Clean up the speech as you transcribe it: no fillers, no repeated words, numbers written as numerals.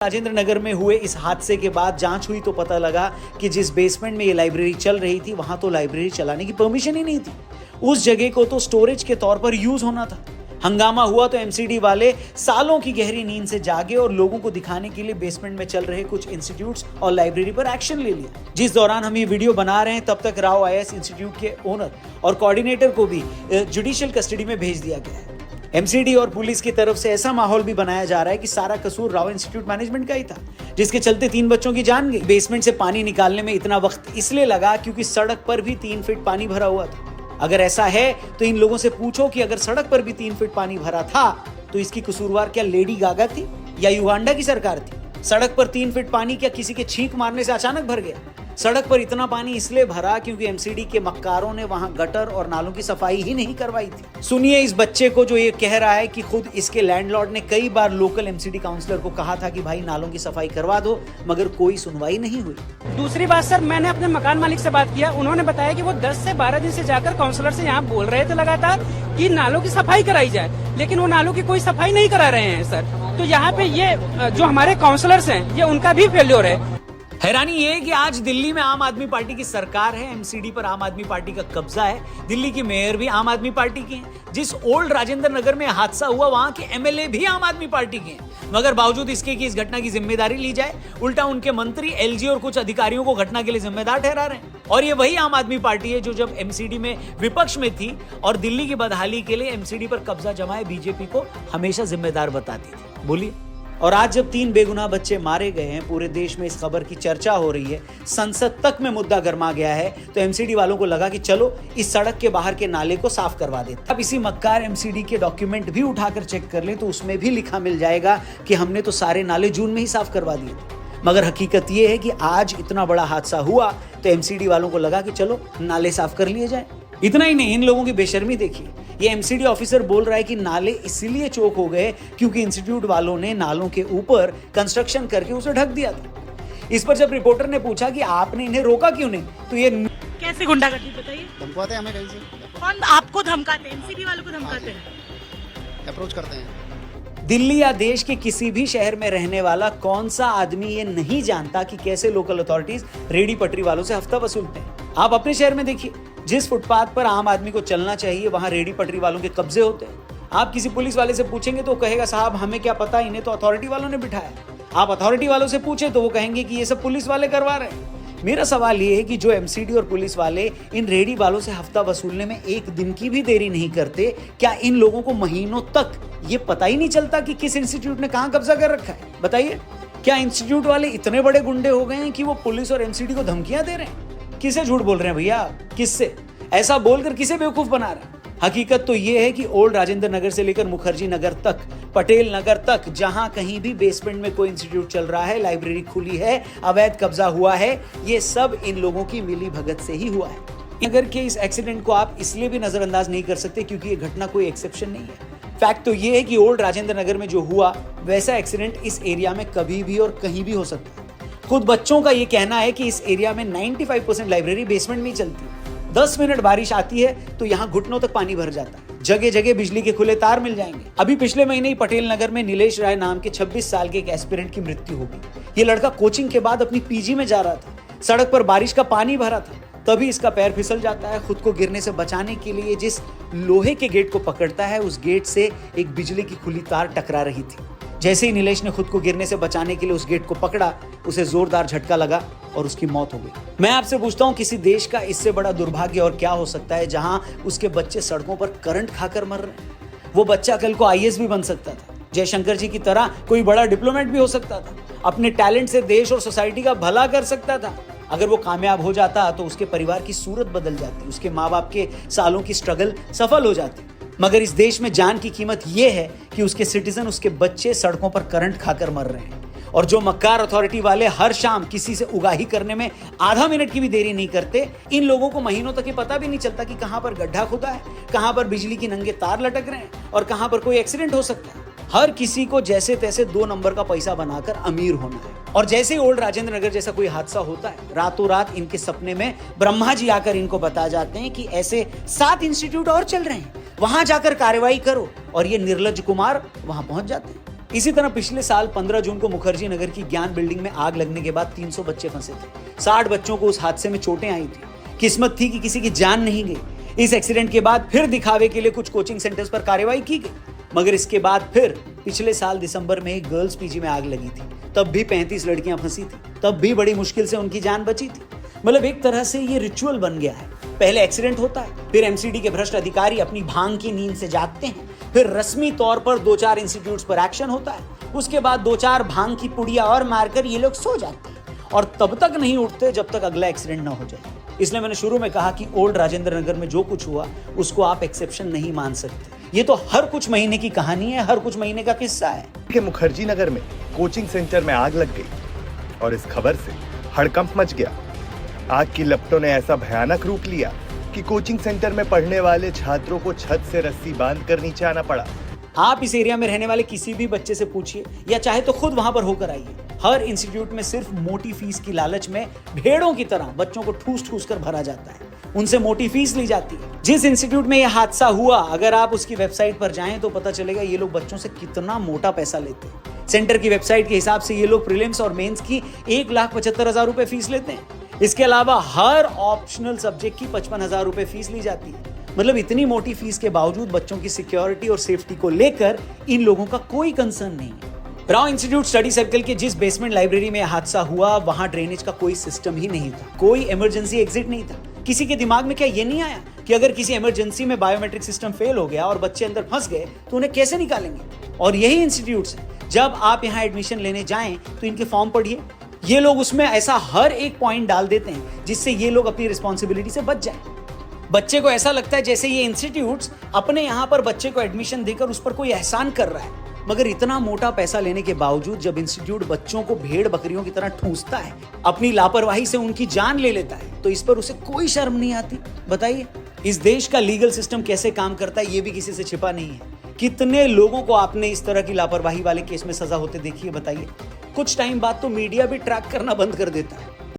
राजेंद्र नगर में हुए इस हादसे के बाद जांच हुई तो पता लगा कि जिस बेसमेंट में ये लाइब्रेरी चल रही थी वहां तो लाइब्रेरी चलाने की परमिशन ही नहीं थी। उस जगह को तो स्टोरेज के तौर पर यूज होना था। हंगामा हुआ तो एमसीडी वाले सालों की गहरी नींद से जागे और लोगों को दिखाने के लिए बेसमेंट में चल रहे कुछ इंस्टीट्यूट्स और लाइब्रेरी पर एक्शन ले लिया। जिस दौरान हम ये वीडियो बना रहे हैं तब तक राव आईएएस इंस्टीट्यूट के ओनर और कोऑर्डिनेटर को भी जुडिशियल कस्टडी में भेज दिया गया है। एमसीडी और पुलिस की तरफ से ऐसा माहौल भी बनाया जा रहा है कि सारा कसूर राव इंस्टीट्यूट मैनेजमेंट का ही था, जिसके चलते 3 बच्चों की जान गई। बेसमेंट से पानी निकालने में इतना वक्त इसलिए लगा क्योंकि सड़क पर भी 3 फीट पानी भरा हुआ था। अगर ऐसा है तो इन लोगों से पूछो कि अगर सड़क पर भी 3 फीट पानी भरा था तो इसकी कसूरवार क्या लेडी गागा थी या युगांडा की सरकार थी? सड़क पर 3 फीट पानी क्या किसी के छींक मारने से अचानक भर गया? सड़क पर इतना पानी इसलिए भरा क्योंकि एमसीडी के मक्कारों ने वहां गटर और नालों की सफाई ही नहीं करवाई थी। सुनिए इस बच्चे को जो ये कह रहा है कि खुद इसके लैंडलॉर्ड ने कई बार लोकल एमसीडी काउंसलर को कहा था कि भाई नालों की सफाई करवा दो, मगर कोई सुनवाई नहीं हुई। दूसरी बात सर, मैंने अपने मकान मालिक से बात किया, उन्होंने बताया कि वो 10 से 12 दिन से जाकर काउंसलर से यहाँ बोल रहे थे लगातार कि नालों की सफाई कराई जाए, लेकिन वो नालों की कोई सफाई नहीं करा रहे हैं सर। तो यहाँ पे ये जो हमारे काउंसलर्स हैं ये उनका भी फेल्योर है। हैरानी ये है कि आज दिल्ली में आम आदमी पार्टी की सरकार है, एमसीडी पर आम आदमी पार्टी का कब्जा है, दिल्ली की मेयर भी आम आदमी पार्टी की है। जिस ओल्ड राजेंद्र नगर में हादसा हुआ वहां के एमएलए भी आम आदमी पार्टी के हैं, मगर बावजूद इसके कि इस घटना की जिम्मेदारी ली जाए, उल्टा उनके मंत्री, एलजी और कुछ अधिकारियों को घटना के लिए जिम्मेदार ठहरा रहे हैं। और ये वही आम आदमी पार्टी है जो जब एमसीडी में विपक्ष में थी और दिल्ली की बदहाली के लिए एमसीडी पर कब्जा जमाए बीजेपी को हमेशा जिम्मेदार बताती थी। बोलिए। और आज जब 3 बेगुनाह बच्चे मारे गए हैं, पूरे देश में इस खबर की चर्चा हो रही है, संसद तक में मुद्दा गर्मा गया है, तो एमसीडी वालों को लगा कि चलो इस सड़क के बाहर के नाले को साफ करवा देते। अब इसी मक्कार एमसीडी के डॉक्यूमेंट भी उठाकर चेक कर लें तो उसमें भी लिखा मिल जाएगा कि हमने तो सारे नाले जून में ही साफ करवा दिए थे। मगर हकीकत ये है कि आज इतना बड़ा हादसा हुआ तो एमसीडी वालों को लगा कि चलो नाले साफ कर लिए जाए। इतना ही नहीं, इन लोगों की बेशर्मी देखिए। ये एमसीडी ऑफिसर बोल रहा है कि नाले इसलिए चोक हो गए क्योंकि इंस्टीट्यूट वालों ने नालों के ऊपर कंस्ट्रक्शन करके उसे ढक दिया था। इस पर जब रिपोर्टर ने पूछा कि आपने इन्हें रोका क्यों नहीं, तो ये कैसे गुंडागर्दी बताइए? धमकाते हैं हमें कहीं से। कौन आपको धमकाते हैं? एमसीडी वालों को धमकाते हैं, अप्रोच करते हैं। दिल्ली या देश के किसी भी शहर में रहने वाला कौन सा आदमी ये नहीं जानता कि कैसे लोकल अथॉरिटीज रेडी पटरी वालों से हफ्ता वसूलते हैं। आप अपने शहर में देखिए, जिस फुटपाथ पर आम आदमी को चलना चाहिए वहां रेडी पटरी वालों के कब्जे होते हैं। आप किसी पुलिस वाले से पूछेंगे तो कहेगा साहब हमें क्या पता, इन्हें तो अथॉरिटी वालों ने बिठाया। आप अथॉरिटी वालों से पूछे तो वो कहेंगे कि ये सब पुलिस वाले करवा रहे हैं। मेरा सवाल ये है कि जो एमसीडी और पुलिस वाले इन रेडी वालों से हफ्ता वसूलने में एक दिन की भी देरी नहीं करते, क्या इन लोगों को महीनों तक ये पता ही नहीं चलता कि किस इंस्टीट्यूट ने कहां कब्जा कर रखा है? बताइए, क्या इंस्टीट्यूट वाले इतने बड़े गुंडे हो गए हैं कि वो पुलिस और एमसीडी को धमकियां दे रहे हैं? किसे झूठ बोल रहे हैं भैया? किससे? ऐसा बोलकर किसे बेवकूफ बना रहे हैं? हकीकत तो ये है कि ओल्ड राजेंद्र नगर से लेकर मुखर्जी नगर तक, पटेल नगर तक, जहां कहीं भी बेसमेंट में कोई इंस्टीट्यूट चल रहा है, लाइब्रेरी खुली है, अवैध कब्जा हुआ है, ये सब इन लोगों की मिली भगत से ही हुआ है। नगर के इस एक्सीडेंट को आप इसलिए भी नजरअंदाज नहीं कर सकते क्योंकि ये घटना कोई एक्सेप्शन नहीं है। फैक्ट तो ये है कि ओल्ड राजेंद्र नगर में जो हुआ वैसा एक्सीडेंट इस एरिया में कभी भी और कहीं भी हो सकता है। खुद बच्चों का ये कहना है कि इस एरिया में 95% लाइब्रेरी बेसमेंट में ही चलती है। 10 मिनट बारिश आती है तो यहाँ घुटनों तक पानी भर जाता है। जगह जगह बिजली के खुले तार मिल जाएंगे। अभी पिछले महीने ही पटेल नगर में नीलेश राय नाम के 26 साल के एक एस्पिरेंट की मृत्यु हो गई। ये लड़का कोचिंग के बाद अपनी पीजी में जा रहा था, सड़क पर बारिश का पानी भरा था, तभी इसका पैर फिसल जाता है। खुद को गिरने से बचाने के लिए जिस लोहे के गेट को पकड़ता है, उस गेट से एक बिजली की खुली तार टकरा रही थी। जैसे ही नीलेश ने खुद को गिरने से बचाने के लिए उस गेट को पकड़ा, उसे जोरदार झटका लगा और उसकी मौत हो गई। मैं आपसे पूछता हूँ, किसी देश का इससे बड़ा दुर्भाग्य और क्या हो सकता है जहां उसके बच्चे सड़कों पर करंट खाकर मर रहे हैं? वो बच्चा कल को आईएएस भी बन सकता था, जयशंकर जी की तरह कोई बड़ा डिप्लोमेट भी हो सकता था, अपने टैलेंट से देश और सोसाइटी का भला कर सकता था। अगर वो कामयाब हो जाता तो उसके परिवार की सूरत बदल जाती, उसके माँ बाप के सालों की स्ट्रगल सफल हो जाती। मगर इस देश में जान की कीमत ये है कि उसके सिटीजन, उसके बच्चे सड़कों पर करंट खाकर मर रहे हैं। और जो मक्कार अथॉरिटी वाले हर शाम किसी से उगाही करने में आधा मिनट की भी देरी नहीं करते, इन लोगों को महीनों तक ये पता भी नहीं चलता कि कहां पर गड्ढा खुदा है, कहां पर बिजली की नंगे तार लटक रहे हैं और कहां पर कोई एक्सीडेंट हो सकता है। हर किसी को जैसे तैसे 2 नंबर का पैसा बनाकर अमीर होना है। और जैसे ही ओल्ड राजेंद्र नगर जैसा कोई हादसा होता है, रातों रात इनके सपने में ब्रह्मा जी आकर इनको बता जाते हैं कि ऐसे 7 इंस्टीट्यूट और चल रहे हैं, वहां जाकर कार्रवाई करो, और ये निर्लज्ज कुमार वहां पहुंच जाते हैं। इसी तरह पिछले साल 15 जून को मुखर्जी नगर की ज्ञान बिल्डिंग में आग लगने के बाद 300 बच्चे फंसे थे। 60 बच्चों को उस हादसे में चोटें आई थी। किस्मत थी कि किसी की जान नहीं गई। इस एक्सीडेंट के बाद फिर दिखावे के लिए कुछ कोचिंग सेंटर्स पर कार्रवाई की गई, मगर इसके बाद फिर पिछले साल दिसंबर में एक गर्ल्स पीजी में आग लगी थी। तब भी 35 लड़कियां फंसी थी। तब भी बड़ी मुश्किल से उनकी जान बची थी। मतलब एक तरह से ये रिचुअल बन गया है। पहले एक्सीडेंट होता है, फिर एमसीडी के भ्रष्ट अधिकारी अपनी भांग की नींद से जागते हैं, फिर रस्मी तौर पर 2-4 इंस्टीट्यूट्स पर एक्शन होता है, उसके बाद 2-4 भांग की पुड़िया और मारकर ये लोग सो जाते हैं और तब तक नहीं उठते जब तक अगला एक्सीडेंट ना हो जाए। इसलिए मैंने शुरू में कहा कि ओल्ड राजेंद्र नगर में जो कुछ हुआ उसको आप एक्सेप्शन नहीं मान सकते। ये तो हर कुछ महीने की कहानी है, हर कुछ महीने का किस्सा है। कि मुखर्जी नगर में कोचिंग सेंटर में आग लग गई और इस खबर से हड़कंप मच गया। आग की लपटों ने ऐसा भयानक रूप लिया कि कोचिंग सेंटर में पढ़ने वाले छात्रों को छत से रस्सी बांध कर नीचे आना पड़ा। आप इस एरिया में रहने वाले किसी भी बच्चे से पूछिए या चाहे तो खुद वहां पर होकर आइए। हर इंस्टीट्यूट में सिर्फ मोटी फीस की लालच में भेड़ों की तरह बच्चों को ठूस ठूस कर भरा जाता है। उनसे मोटी फीस ली जाती है। जिस इंस्टीट्यूट में यह हादसा हुआ, अगर आप उसकी वेबसाइट पर जाएं तो पता चलेगा ये लोग बच्चों से कितना मोटा पैसा लेते हैं। सेंटर की वेबसाइट के हिसाब से ये लोग प्रीलिम्स और मेंस की 1,75,000 रुपए फीस लेते हैं। इसके अलावा हर ऑप्शनल सब्जेक्ट की 55,000 रुपए फीस ली जाती है। मतलब इतनी मोटी फीस के बावजूद बच्चों की सिक्योरिटी और सेफ्टी को लेकर इन लोगों का कोई कंसर्न नहीं है। राव इंस्टीट्यूट स्टडी सर्कल के जिस बेसमेंट लाइब्रेरी में हादसा हुआ, वहां ड्रेनेज का कोई सिस्टम ही नहीं था, कोई इमरजेंसी एग्जिट नहीं था। किसी के दिमाग में क्या ये नहीं आया कि अगर किसी इमरजेंसी में बायोमेट्रिक सिस्टम फेल हो गया और बच्चे अंदर फंस गए तो उन्हें कैसे निकालेंगे? और यही इंस्टीट्यूट्स हैं, जब आप यहाँ एडमिशन लेने जाएं तो इनके फॉर्म पढ़िए। ये लोग उसमें ऐसा हर एक पॉइंट डाल देते हैं जिससे ये लोग अपनी रिस्पॉन्सिबिलिटी से बच जाएं। बच्चे को ऐसा लगता है जैसे ये इंस्टीट्यूट्स अपने यहाँ पर बच्चे को एडमिशन देकर उस पर कोई एहसान कर रहा है। मगर इतना मोटा पैसा लेने के बावजूद जब इंस्टीट्यूट बच्चों को भेड़ बकरियों की तरह ठूंसता है, अपनी लापरवाही से उनकी जान ले लेता है, तो इस पर उसे कोई शर्म नहीं आती। बताइए, इस देश का लीगल सिस्टम कैसे काम करता है ये भी किसी से छिपा नहीं है। कितने लोगों को आपने इस तरह की लापरवाही वाले केस में सजा होते देखी है, बताइए। कुछ टाइम बाद तो मीडिया भी ट्रैक करना बंद कर देता है।